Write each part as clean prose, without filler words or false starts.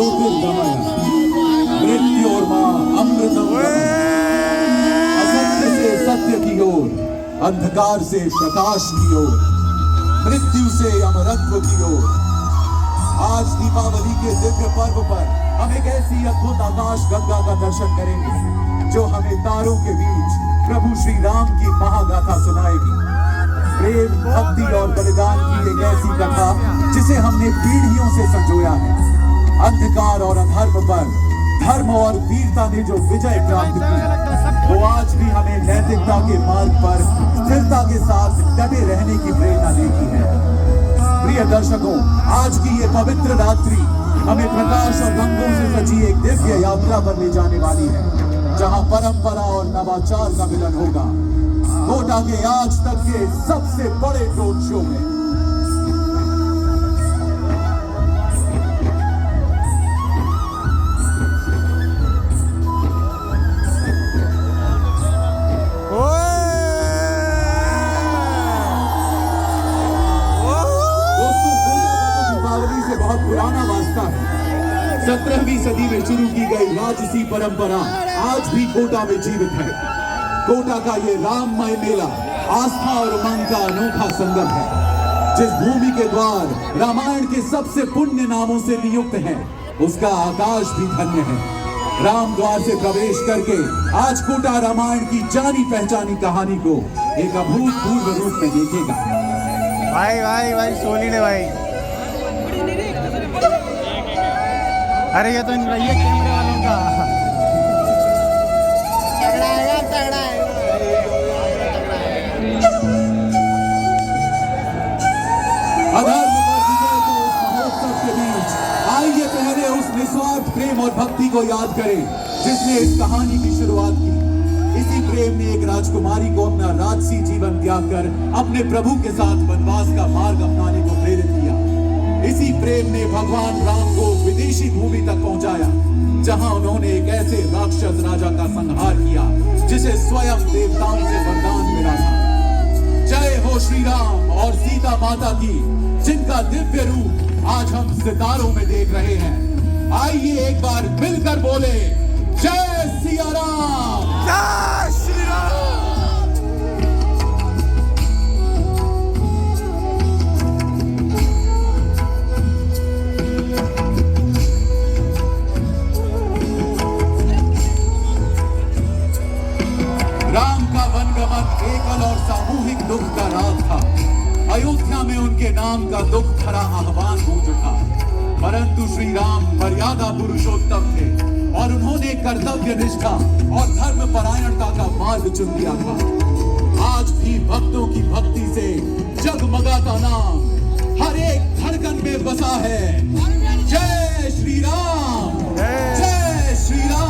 ज्योतिर्गमय मृत्योर्मा अमृतम असत्य से सत्य की ओर, अंधकार से प्रकाश की ओर, मृत्यु से अमरत्व की ओर। आज दीपावली के दिव्य पर्व पर हम एक ऐसी अद्भुत आकाश गंगा का दर्शन करेंगे जो हमें तारों के बीच प्रभु श्री राम की महागाथा सुनाएगी। प्रेम, भक्ति और बलिदान की एक ऐसी कथा जिसे हमने पीढ़ियों से संजोया है। अंधकार और अधर्म पर धर्म और वीरता ने जो विजय प्राप्त की, वो आज भी हमें नैतिकता के मार्ग पर स्थिरता के साथ डटे रहने की प्रेरणा देती है। प्रिय दर्शकों, आज की ये पवित्र रात्रि हमें प्रकाश और रंगों से सजी एक दिव्य यात्रा पर ले जाने वाली है, जहां परंपरा और नवाचार का मिलन होगा। कोटा के आज तक के सबसे बड़े रोड शो में बहुत पुराना वास्ता है। 17वीं सदी में शुरू की गई राजसी परंपरा आज भी कोटा में जीवित है। कोटा का ये राममय मेला आस्था और उमंग का अनोखा संगम है। जिस भूमि के द्वार रामायण के सबसे पुण्य नामों से नियुक्त है, उसका आकाश भी धन्य है। राम द्वार से प्रवेश करके आज कोटा रामायण की जानी पहचानी कहानी को एक अभूतपूर्व रूप में देखेगा। भाई भाई भाई सोली ने भाई, अरे ये तो ये कैमरे वालों का तगड़ा है, तगड़ा है। अधर्म पर विजय के उस महोत्सव के बीच आइए पहले उस निस्वार्थ प्रेम और भक्ति को याद करें जिसने इस कहानी की शुरुआत की। इसी प्रेम ने एक राजकुमारी को अपना राजसी जीवन त्याग कर अपने प्रभु के साथ वनवास का मार्ग अपनाने को प्रेरित किया। इसी प्रेम ने भगवान राम को विदेशी भूमि तक पहुंचाया, जहां उन्होंने एक ऐसे राक्षस राजा का संहार किया जिसे स्वयं देवताओं से वरदान मिला था। जय हो श्री राम और सीता माता की, जिनका दिव्य रूप आज हम सितारों में देख रहे हैं। आइए एक बार मिलकर बोले, जय सिया राम, जय श्री राम। एकल और सामूहिक दुख का रात था। अयोध्या में उनके नाम का दुख भरा आह्वान गूंज उठा, परंतु श्री राम मर्यादा पुरुषोत्तम थे और उन्होंने कर्तव्य निष्ठा और धर्म परायणता का मार्ग चुन लिया था। आज भी भक्तों की भक्ति से जगमगाता नाम हर एक धड़कन में बसा है। जय श्री राम, जय श्री राम।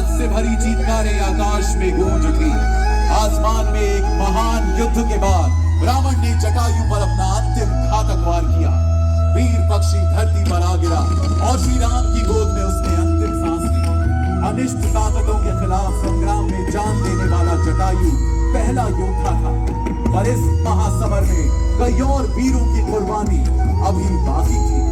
से भरी चीत्कारें आकाश में गूंज उठी। आसमान में एक महान युद्ध के बाद रावण ने जटायु पर अपना अंतिम घातक वार किया। वीर पक्षी धरती पर आ गिरा और श्री राम की गोद में उसने अंतिम सांस ली। अनिष्ट ताकतों के खिलाफ संग्राम में जान देने वाला जटायु पहला योद्धा था, पर इस महासमर में कई और वीरों की कुर्बानी अभी बाकी थी।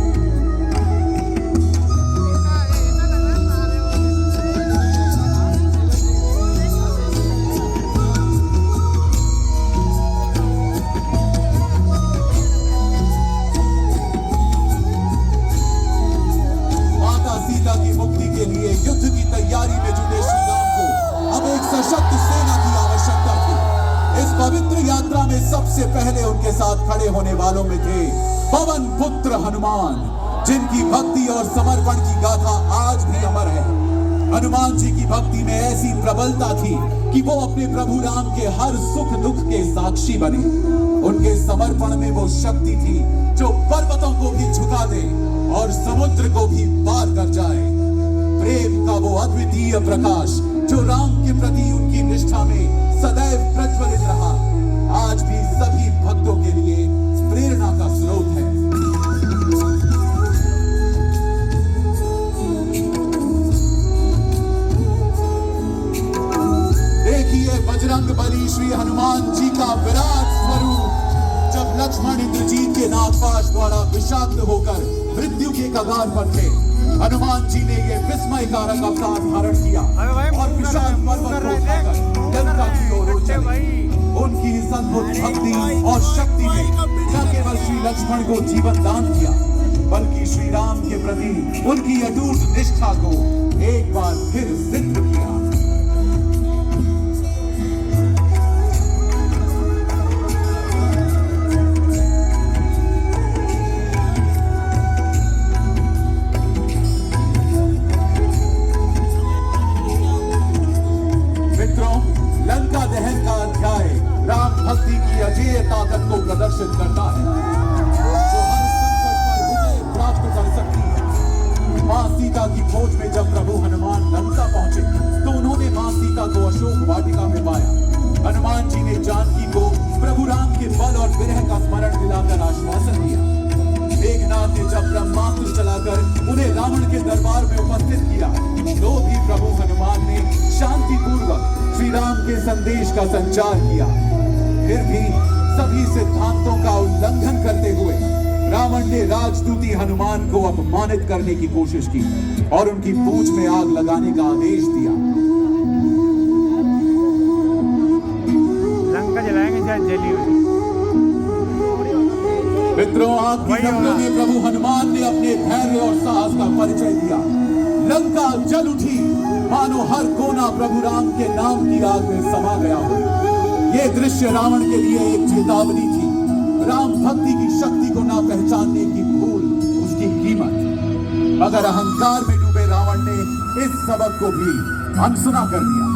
युद्ध की तैयारी में जुटे श्री राम को अब एक सशक्त सेना की आवश्यकता थी। इस पवित्र यात्रा में सबसे पहले उनके साथ खड़े होने वालों में थे पवन पुत्र हनुमान, जिनकी भक्ति और समर्पण की गाथा आज भी अमर है। हनुमान जी की भक्ति में ऐसी प्रबलता थी कि वो अपने प्रभु राम के हर सुख दुख के साक्षी बने। उनके समर्पण में वो शक्ति थी जो पर्वतों को भी झुका दे और समुद्र को भी पार कर जाए। प्रेम का वो अद्वितीय प्रकाश जो राम के प्रति उनकी निष्ठा में सदैव प्रज्वलित रहा, आज भी सभी भक्तों के लिए प्रेरणा का स्रोत है। देखिए बजरंग बली श्री हनुमान जी का विराट स्वरूप। जब लक्ष्मण इंद्रजीत के नागपाश द्वारा विषाक्त होकर मृत्यु के कगार पर थे, हनुमान जी ने ये विस्मयकारक अवतार धारण किया और विशाल पर्वत को उठाकर लंका की ओर चले। उनकी इस अद्भुत भक्ति और शक्ति ने न केवल श्री लक्ष्मण को जीवन दान किया, बल्कि श्री राम के प्रति उनकी अटूट निष्ठा को एक बार फिर सिद्ध किया। ताकत को प्रदर्शित करता है जो हर संकट पर विजय प्राप्त कर सकती है। मां सीता की खोज में जब प्रभु हनुमान लंका पहुंचे तो उन्होंने मां सीता को अशोक वाटिका में पाया। हनुमान जी ने जानकी को प्रभु राम के बल और विरह का स्मरण दिलाकर आश्वासन दिया। मेघनाथ ने जब ब्रह्मास्त्र चलाकर उन्हें रावण के दरबार में उपस्थित किया तो भी प्रभु हनुमान ने शांतिपूर्वक श्री राम के संदेश का संचार किया। फिर भी सभी सिद्धांतों का उल्लंघन करते हुए रावण ने राजदूती हनुमान को अपमानित करने की कोशिश की और उनकी पूंछ में आग लगाने का आदेश दिया। लंका जलाएंगे शायद जली हुई। मित्रों, आग की टक्कर में प्रभु हनुमान ने अपने धैर्य और साहस का परिचय दिया। लंका जल उठी, मानो हर कोना प्रभु राम के नाम की आग में समा गया हो। ये दृश्य रावण के लिए एक चेतावनी थी। राम भक्ति की शक्ति को ना पहचानने की भूल उसकी कीमत। मगर अहंकार में डूबे रावण ने इस सबक को भी अनसुना कर दिया।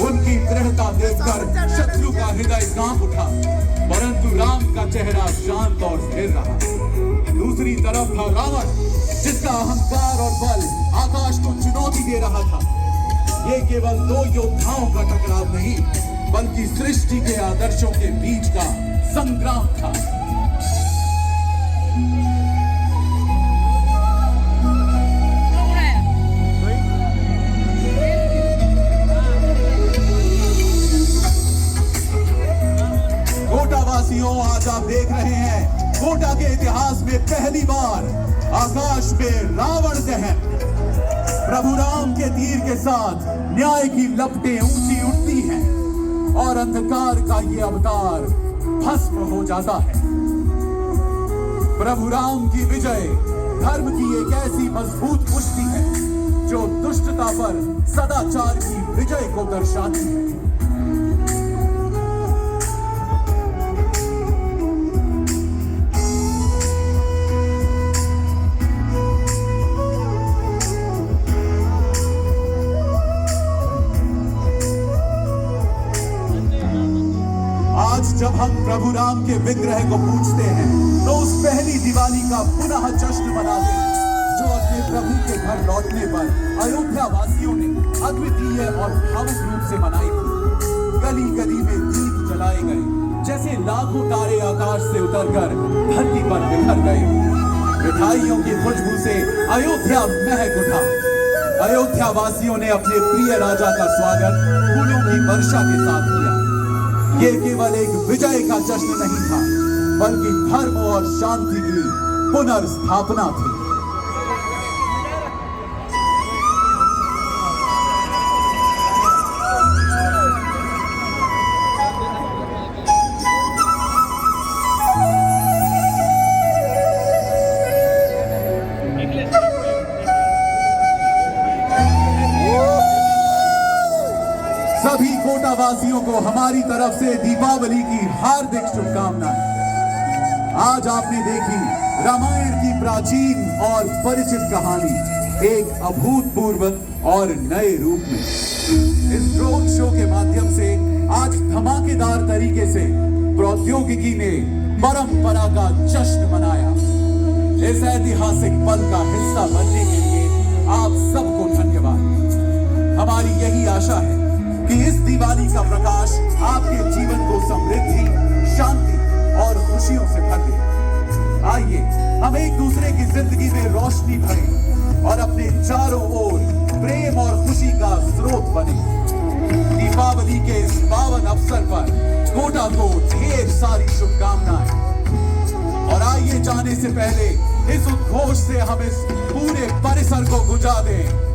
उनकी दृढ़ता देखकर शत्रु का हृदय कांप उठा, परंतु राम का चेहरा शांत और स्थिर रहा। दूसरी तरफ था रावण, जिसका अहंकार और बल आकाश को चुनौती दे रहा था। ये केवल दो योद्धाओं का टकराव नहीं, बल्कि सृष्टि के आदर्शों के बीच का संग्राम था। आज आप देख रहे हैं कोटा के इतिहास में पहली बार आकाश में रावण दहन। प्रभु राम के तीर के साथ न्याय की लपटें ऊंची उठती हैं और अंधकार का ये अवतार भस्म हो जाता है। प्रभु राम की विजय धर्म की एक ऐसी मजबूत पुष्टि है जो दुष्टता पर सदाचार की विजय को दर्शाती है। जब हम प्रभु राम के विग्रह को पूजते हैं तो उस पहली दिवाली का पुनः जश्न मनाते हैं जो अपने प्रभु के घर लौटने पर अयोध्या वासियों ने अद्वितीय और भावुक रूप से मनाई थी। गली गली में दीप जलाए गए, जैसे लाखों तारे आकाश से उतरकर धरती पर बिखर गए। मिठाइयों की खुशबू से अयोध्या महक उठा। अयोध्या वासियों ने अपने प्रिय राजा का स्वागत फूलों की वर्षा के साथ किया। ये केवल एक विजय का जश्न नहीं था, बल्कि धर्म और शांति की पुनर्स्थापना थी। सभी कोटा वासियों को हमारी तरफ से दीपावली की हार्दिक शुभकामनाएं। आज आपने देखी रामायण की प्राचीन और परिचित कहानी एक अभूतपूर्व और नए रूप में। इस ड्रोन शो के माध्यम से आज धमाकेदार तरीके से प्रौद्योगिकी ने परंपरा का जश्न मनाया। इस ऐतिहासिक पल का हिस्सा बनने के लिए आप सबको धन्यवाद। हमारी यही आशा है कि इस दिवाली का प्रकाश आपके जीवन को समृद्धि, शांति और खुशियों से भर दे। आइए हम एक दूसरे की जिंदगी में रोशनी भरें और अपने चारों ओर प्रेम और खुशी का स्रोत बने। दीपावली के इस पावन अवसर पर कोटा को ढेर सारी शुभकामनाएं। और आइए जाने से पहले इस उद्घोष से हम इस पूरे परिसर को गुंजा दें।